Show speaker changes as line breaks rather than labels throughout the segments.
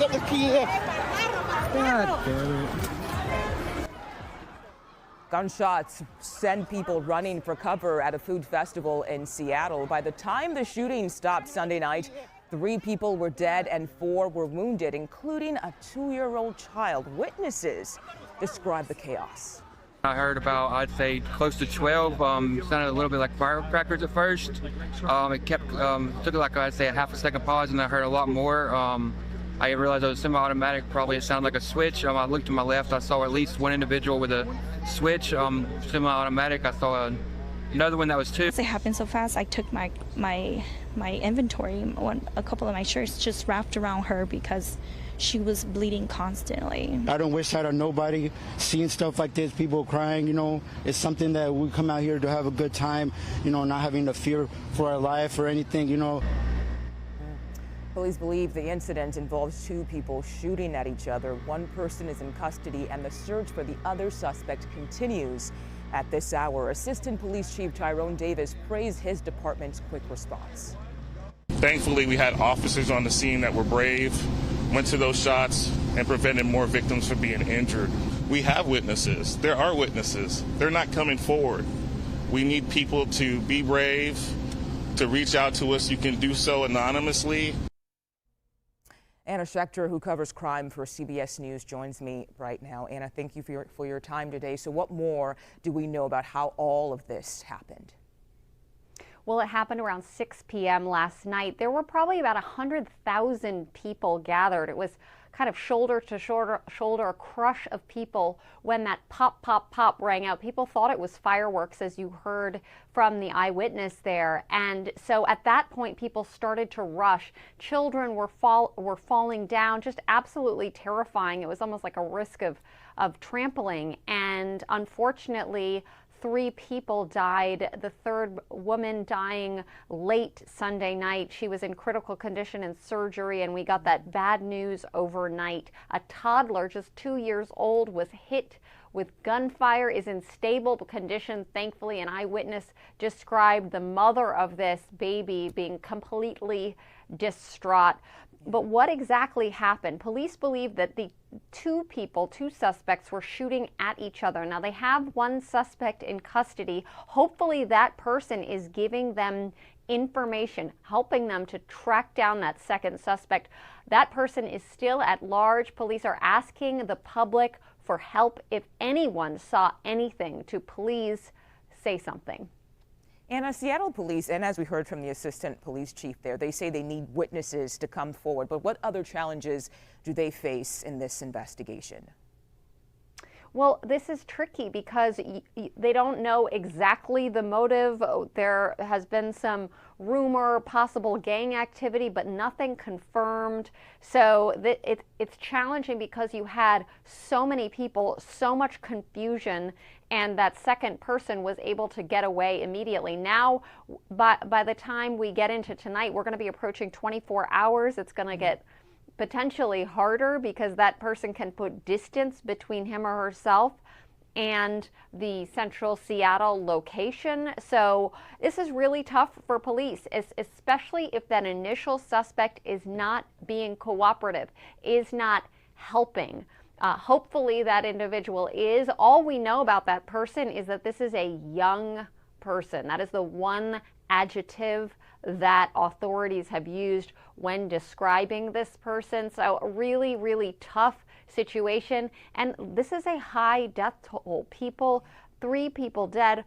pick up the key here.
God damn it.
Gunshots send people running for cover at a food festival in Seattle. By the time the shooting stopped Sunday night, 3 people were dead and 4 were wounded, including a 2-year-old child. Witnesses describe the chaos.
I heard about, I'd say, close to 12. Sounded a little bit like firecrackers at first. It kept, took like, I'd say, a half a second pause, and I heard a lot more. I realized it was semi-automatic. Probably it sounded like a switch. I looked to my left. I saw at least one individual with a switch, semi-automatic. I saw another one that was 2.
It happened so fast. I took my inventory. A couple of my shirts just wrapped around her because she was bleeding constantly.
I don't wish that on nobody. Seeing stuff like this, people crying, it's something that we come out here to have a good time, not having to fear for our life or anything,
Police believe the incident involves 2 people shooting at each other. 1 person is in custody, and the search for the other suspect continues at this hour. Assistant Police Chief Tyrone Davis praised his department's quick response.
Thankfully, we had officers on the scene that were brave, went to those shots, and prevented more victims from being injured. We have witnesses. There are witnesses. They're not coming forward. We need people to be brave, to reach out to us. You can do so anonymously.
Anna Schecter, who covers crime for CBS News, joins me right now. Anna, thank you for your time today. So what more do we know about how all of this happened?
Well, it happened around 6 p.m. last night. There were probably about 100,000 people gathered. It was kind of shoulder to shoulder, a crush of people when that pop, pop, pop rang out. People thought it was fireworks, as you heard from the eyewitness there. And so at that point, people started to rush. Children were falling down, just absolutely terrifying. It was almost like a risk of trampling. And unfortunately, 3 people died, the 3rd woman dying late Sunday night. She was in critical condition in surgery, and we got that bad news overnight. A toddler, just 2 years old, was hit with gunfire, is in stable condition. Thankfully, an eyewitness described the mother of this baby being completely distraught. But what exactly happened? Police believe that the 2 suspects were shooting at each other. Now, they have 1 suspect in custody. Hopefully that person is giving them information, helping them to track down that 2nd suspect. That person is still at large. Police are asking the public for help. If anyone saw anything, to please say something.
Anna, Seattle police, and as we heard from the assistant police chief there, they say they need witnesses to come forward. But what other challenges do they face in this investigation?
Well, this is tricky because they don't know exactly the motive. There has been some rumor, possible gang activity, but nothing confirmed. So it's challenging because you had so many people, so much confusion, and that 2nd person was able to get away immediately. Now, by the time we get into tonight, we're going to be approaching 24 hours. It's going to get potentially harder because that person can put distance between him or herself and the central Seattle location. So this is really tough for police, especially if that initial suspect is not being cooperative, is not helping. Hopefully that individual is. All we know about that person is that this is a young person. That is the one adjective that authorities have used when describing this person. So a really, really tough situation. And this is a high death toll. 3 people dead,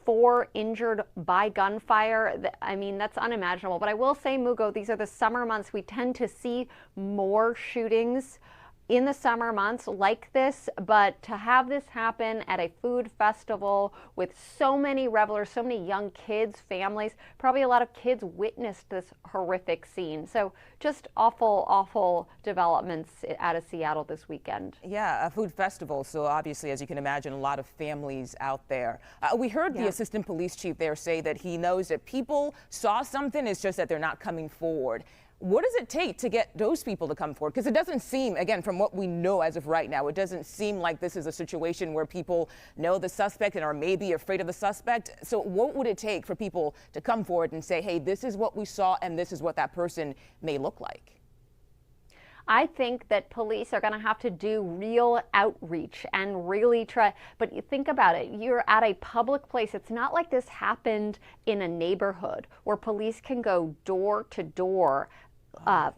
4 injured by gunfire. I mean, that's unimaginable. But I will say, Mugo, these are the summer months. We tend to see more shootings in the summer months like this, but to have this happen at a food festival with so many revelers, so many young kids, families, probably a lot of kids witnessed this horrific scene. So just awful, awful developments out of Seattle this weekend.
Yeah, a food festival. So obviously, as you can imagine, a lot of families out there. We heard the assistant police chief there say that he knows that people saw something, it's just that they're not coming forward. What does it take to get those people to come forward? Because it doesn't seem, again, from what we know as of right now, it doesn't seem like this is a situation where people know the suspect and are maybe afraid of the suspect. So what would it take for people to come forward and say, hey, this is what we saw and this is what that person may look like?
I think that police are going to have to do real outreach and really try. But you think about it, you're at a public place. It's not like this happened in a neighborhood where police can go door to door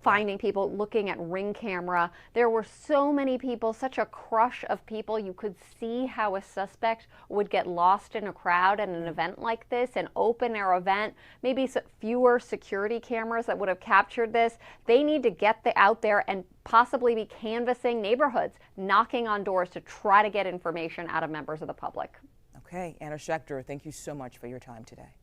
finding people, looking at Ring camera. There were so many people, such a crush of people. You could see how a suspect would get lost in a crowd at an event like this, an open air event, maybe fewer security cameras that would have captured this. They need to get out there and possibly be canvassing neighborhoods, knocking on doors to try to get information out of members of the public.
Okay, Anna Schecter, thank you so much for your time today.